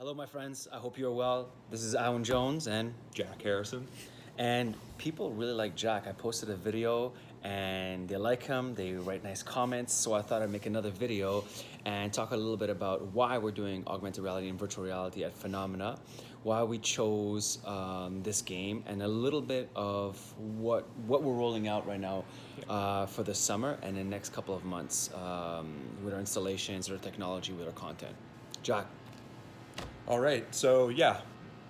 Hello, my friends. I hope you're well. This is Alan Jones and Jack Harrison. people really like Jack. I posted a video and they like him. They write nice comments. So I thought I'd make another video and talk a little bit about why we're doing augmented reality and virtual reality at Phenomena, why we chose this game, and a little bit of what we're rolling out right now for the summer and the next couple of months with our installations, our technology, with our content. Jack. All right, so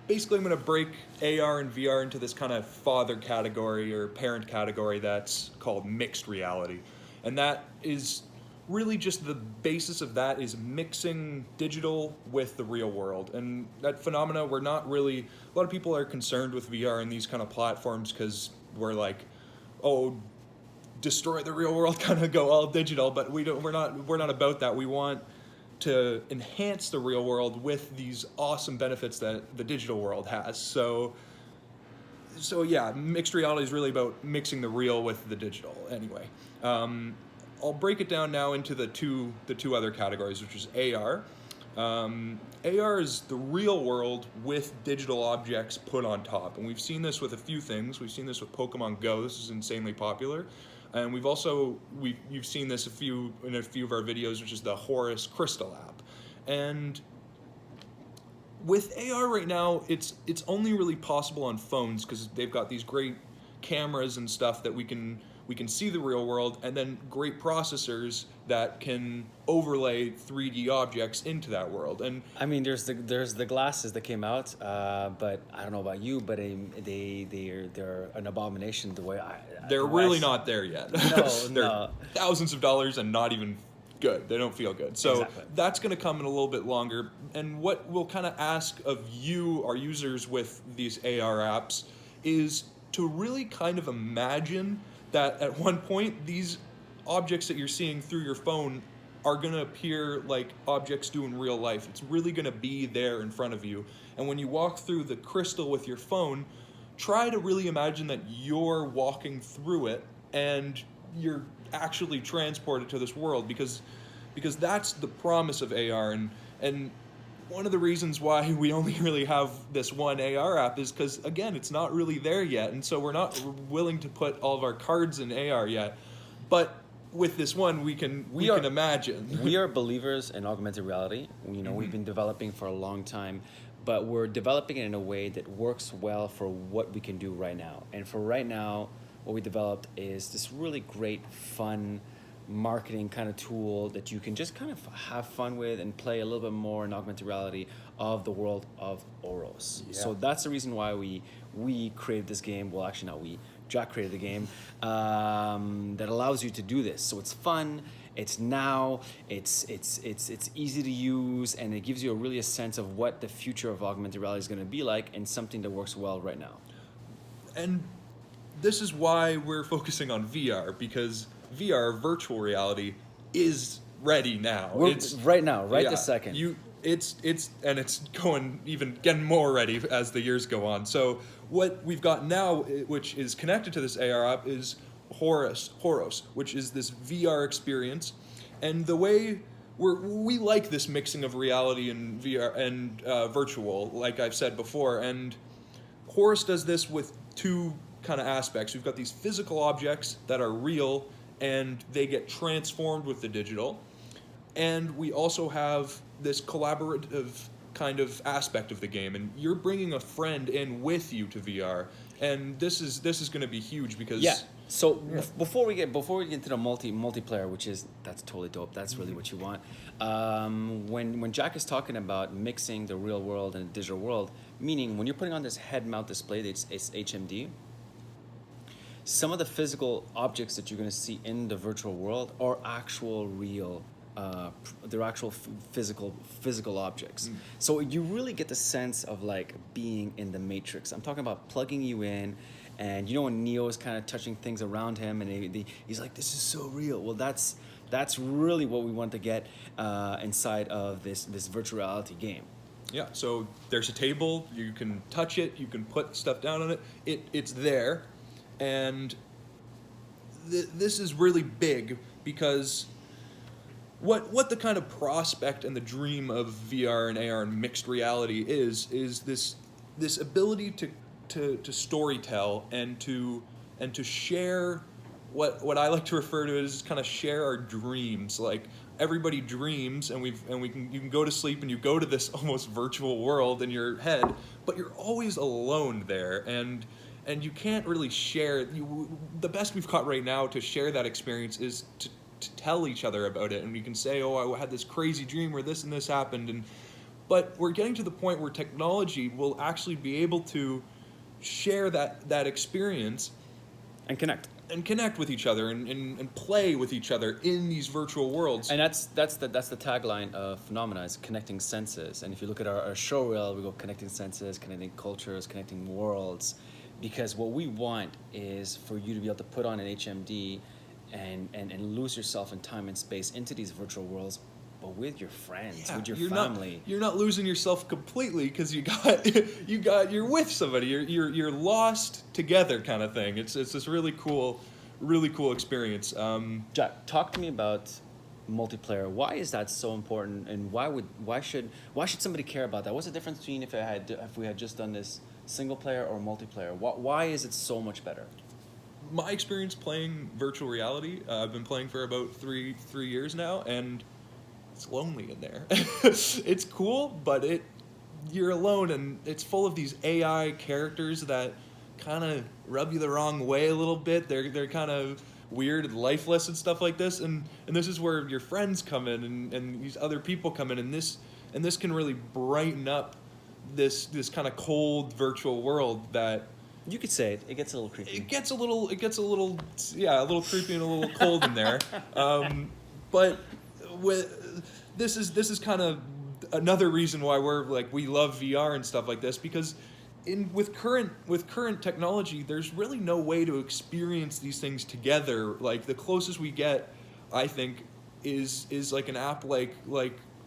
basically I'm going to break AR and VR into this kind of father category or parent category that's called mixed reality. And that is really just the basis of that is mixing digital with the real world. And at Phenomena, we're not really, a lot of people are concerned with VR and these kind of platforms because we're like, oh, destroy the real world, kind of go all digital, but we're not about that. We want to enhance the real world with these awesome benefits that the digital world has. So yeah, mixed reality is really about mixing the real with the digital. Anyway, I'll break it down now into the two other categories, which is AR. AR is the real world with digital objects put on top, and we've seen this with a few things. We've seen this with Pokemon Go. This is insanely popular. And you've seen this in a few of our videos, which is the Horos crystal app. And with AR right now, it's only really possible on phones because they've got these great cameras and stuff that we can see the real world, and then great processors that can overlay 3D objects into that world. And I mean, there's the glasses that came out, but I don't know about you, but they're an abomination. They're really not there yet. No, They're no. thousands of dollars and not even good. They don't feel good. So Exactly. That's going to come in a little bit longer. And what we'll kind of ask of you, our users with these AR apps, is to really kind of imagine that at one point these objects that you're seeing through your phone are going to appear like objects do in real life. It's really going to be there in front of you. And when you walk through the crystal with your phone, try to really imagine that you're walking through it and you're actually transported to this world, because that's the promise of AR. And one of the reasons why we only really have this one AR app is because, again, it's not really there yet, and so we're not willing to put all of our cards in AR yet. But with this one, we can imagine. We are believers in augmented reality. We've been developing for a long time, but we're developing it in a way that works well for what we can do right now. And for right now, what we developed is this really great, fun marketing kind of tool that you can just kind of have fun with and play a little bit more in augmented reality of the world of Horos. Yeah. So that's the reason why we created this game. Well, actually not we. Jack created the game that allows you to do this. So it's fun. It's now. It's easy to use, and it gives you really a sense of what the future of augmented reality is going to be like, and something that works well right now. And this is why we're focusing on VR, because VR, virtual reality, is ready now. It's right now, this second. It's getting more ready as the years go on. So what we've got now, which is connected to this AR app, is Horos, which is this VR experience. And the way we like this mixing of reality and VR and virtual, like I've said before. And Horos does this with two kind of aspects. We've got these physical objects that are real and they get transformed with the digital. And we also have this collaborative kind of aspect of the game, and you're bringing a friend in with you to VR, and this is going to be huge because Before we get into the multiplayer, that's totally dope. That's really what you want. When Jack is talking about mixing the real world and the digital world, meaning when you're putting on this head mount display, it's HMD. Some of the physical objects that you're going to see in the virtual world are actual real. They're actual physical objects. So you really get the sense of like being in the Matrix. I'm talking about plugging you in, and when Neo is kind of touching things around him, and he's like, "This is so real." Well, that's really what we want to get inside of this virtual reality game. Yeah. So there's a table. You can touch it. You can put stuff down on it. It's there, and this is really big because what the kind of prospect and the dream of VR and AR and mixed reality is this ability to storytell and to share what I like to refer to as kind of share our dreams. Like everybody dreams, and you can go to sleep and you go to this almost virtual world in your head, but you're always alone there, and you can't really share. The best we've got right now to share that experience is to tell each other about it, and we can say, oh, I had this crazy dream where this and this happened, but we're getting to the point where technology will actually be able to share that experience And connect. and connect with each other and play with each other in these virtual worlds. And that's the tagline of Phenomena, is connecting senses. And if you look at our show reel, we go connecting senses, connecting cultures, connecting worlds, because what we want is for you to be able to put on an HMD and lose yourself in time and space into these virtual worlds, but with your friends, with your family. You're not losing yourself completely because you're with somebody. You're lost together, kind of thing. It's this really cool experience. Jack, talk to me about multiplayer. Why is that so important, and why should somebody care about that? What's the difference between if we had just done this single player or multiplayer? Why is it so much better? My experience playing virtual reality, I've been playing for about three years now, and it's lonely in there. It's cool, but you're alone, and it's full of these AI characters that kind of rub you the wrong way a little bit. They're kind of weird and lifeless and stuff like this, and this is where your friends come in and these other people come in, and this can really brighten up this kind of cold virtual world that. You could say it. It gets a little creepy. It gets a little creepy and a little cold in there. But this is kind of another reason why we love VR and stuff like this, because with current technology, there's really no way to experience these things together. Like the closest we get, I think, is like an app like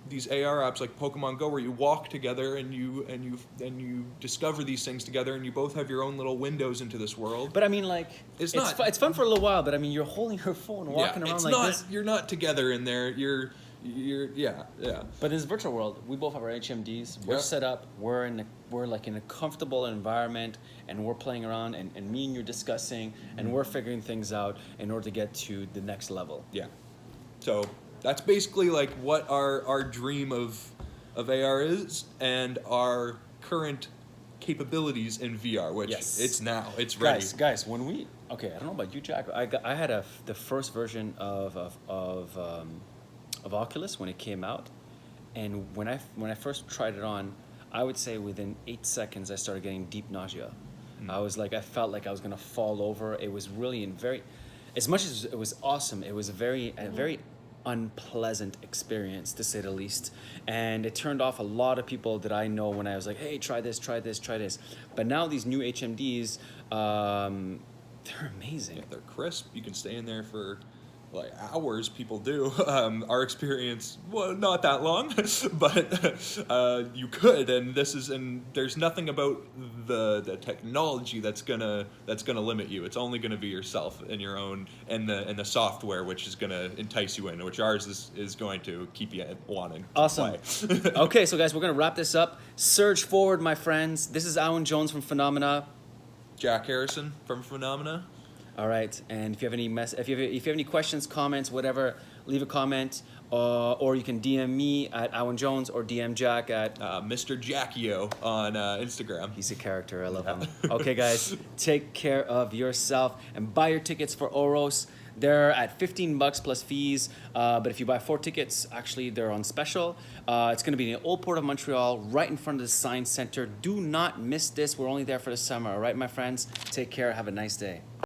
these AR apps like Pokemon Go, where you walk together and you discover these things together, and you both have your own little windows into this world. But I mean, like, it's fun for a little while, but I mean, you're holding your phone, walking around like this. You're not together in there. You're yeah. But in this virtual world, we both have our HMDs. We're set up. We're in a comfortable environment, and we're playing around, and me and you're discussing, and we're figuring things out in order to get to the next level. Yeah. So that's basically like what our dream of AR is, and our current capabilities in VR, which it's ready. Guys, when I don't know about you, Jack. I had the first version of Oculus when it came out, and when I first tried it on, I would say within 8 seconds I started getting deep nausea. I felt like I was gonna fall over. It was really as much as it was awesome, it was a very unpleasant experience, to say the least, and it turned off a lot of people that I know when I was like, hey, try this. But now these new HMDs, they're amazing. Yeah, they're crisp. You can stay in there for like hours. People do. Our experience, well, not that long, but you could. And there's nothing about the technology that's gonna limit you. It's only gonna be yourself and your own and the software, which is gonna entice you in, which ours is going to keep you wanting. Awesome. To play. Okay, so guys, we're gonna wrap this up. Surge forward, my friends. This is Alan Jones from Phenomena. Jack Harrison from Phenomena. All right, and if you have any questions, comments, whatever, leave a comment, or you can DM me at Alan Jones or DM Jack at Mr. Jackio on Instagram. He's a character. I love him. Okay, guys, take care of yourself and buy your tickets for Horos. They're at $15 plus fees, but if you buy 4 tickets, actually they're on special. It's going to be in the Old Port of Montreal, right in front of the Science Center. Do not miss this. We're only there for the summer. All right, my friends. Take care. Have a nice day.